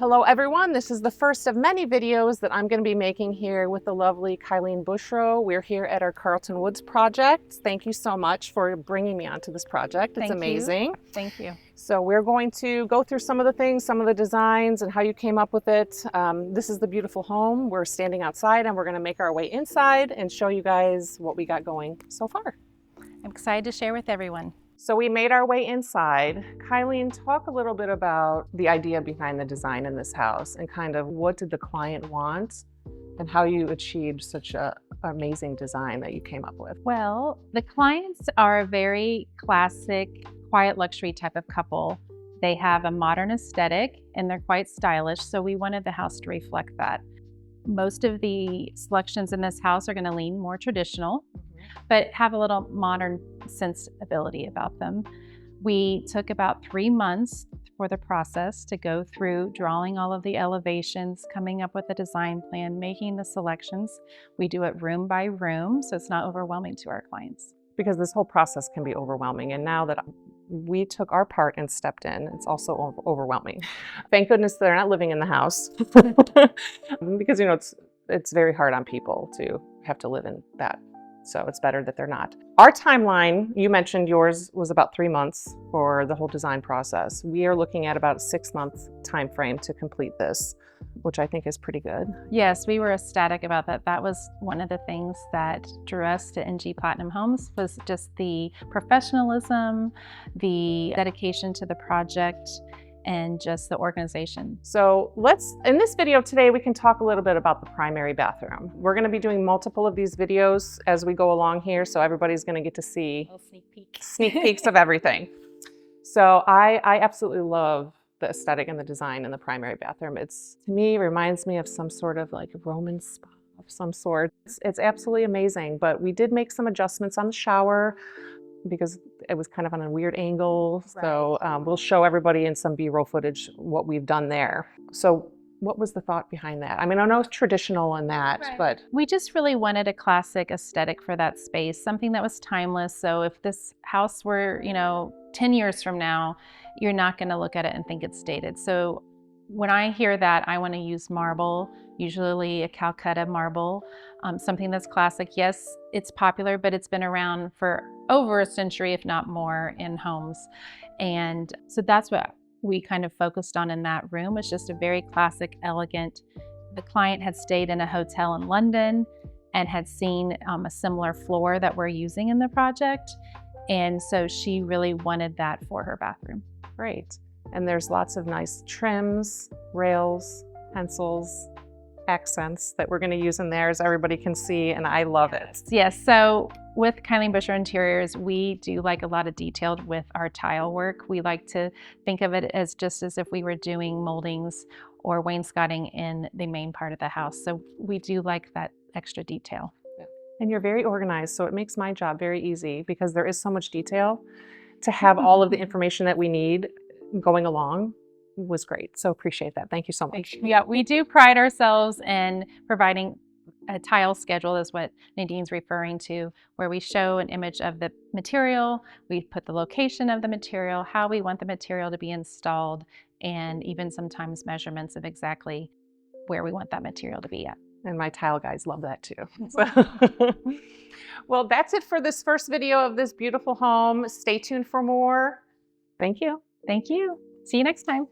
Hello everyone, this is the first of many videos that I'm going to be making here with the lovely Kyleen Bushroe. We're here at our Carlton Woods project. Thank you so much for bringing me onto this project. It's amazing. Thank you. So we're going to go through some of the things, some of the designs and how you came up with it. This is the beautiful home. We're standing outside and we're going to make our way inside and show you guys what we got going so far. I'm excited to share with everyone. So we made our way inside. Kyleen, talk a little bit about the idea behind the design in this house and kind of what did the client want and how you achieved such an amazing design that you came up with. Well, the clients are a very classic, quiet luxury type of couple. They have a modern aesthetic and they're quite stylish, so we wanted the house to reflect that. Most of the selections in this house are going to lean more traditional, but have a little modern sensibility about them. We took about 3 months for the process to go through drawing all of the elevations, coming up with a design plan, making the selections. We do it room by room, so it's not overwhelming to our clients. Because this whole process can be overwhelming, and now that we took our part and stepped in, it's also overwhelming. Thank goodness they're not living in the house because it's very hard on people to have to live in that. So it's better that they're not. Our timeline, you mentioned yours was about 3 months for the whole design process. We are looking at about a 6-month time frame to complete this, which I think is pretty good. Yes, we were ecstatic about that. That was one of the things that drew us to NG Platinum Homes, was just the professionalism, the dedication to the project, and just the organization. So in this video today, we can talk a little bit about the primary bathroom. We're going to be doing multiple of these videos as we go along here, so everybody's going to get to see sneak peeks of everything. So I absolutely love the aesthetic and the design in the primary bathroom. To me, reminds me of some sort of like Roman spa of some sort. It's absolutely amazing, but we did make some adjustments on the shower because it was kind of on a weird angle. Right. So we'll show everybody in some B-roll footage what we've done there. So what was the thought behind that? I mean, I know it's traditional in that, right, but we just really wanted a classic aesthetic for that space, something that was timeless. So if this house were, 10 years from now, you're not going to look at it and think it's dated. So when I hear that, I want to use marble, usually a Calcutta marble, something that's classic. Yes, it's popular, but it's been around for over a century, if not more, in homes. And so that's what we kind of focused on in that room. It's just a very classic, elegant. The client had stayed in a hotel in London and had seen a similar floor that we're using in the project. And so she really wanted that for her bathroom. Great. And there's lots of nice trims, rails, pencils, accents that we're going to use in there, as everybody can see, and I love it. Yes, so with Kyleen Bushroe Interiors, we do like a lot of detailed with our tile work. We like to think of it as just as if we were doing moldings or wainscoting in the main part of the house. So we do like that extra detail. And you're very organized, so it makes my job very easy because there is so much detail. To have all of the information that we need going along was great. So appreciate that. Thank you so much. Yeah, we do pride ourselves in providing a tile schedule, is what Nadine's referring to, where we show an image of the material, we put the location of the material, how we want the material to be installed, and even sometimes measurements of exactly where we want that material to be at. And my tile guys love that too. So. Well, that's it for this first video of this beautiful home. Stay tuned for more. Thank you. Thank you. See you next time.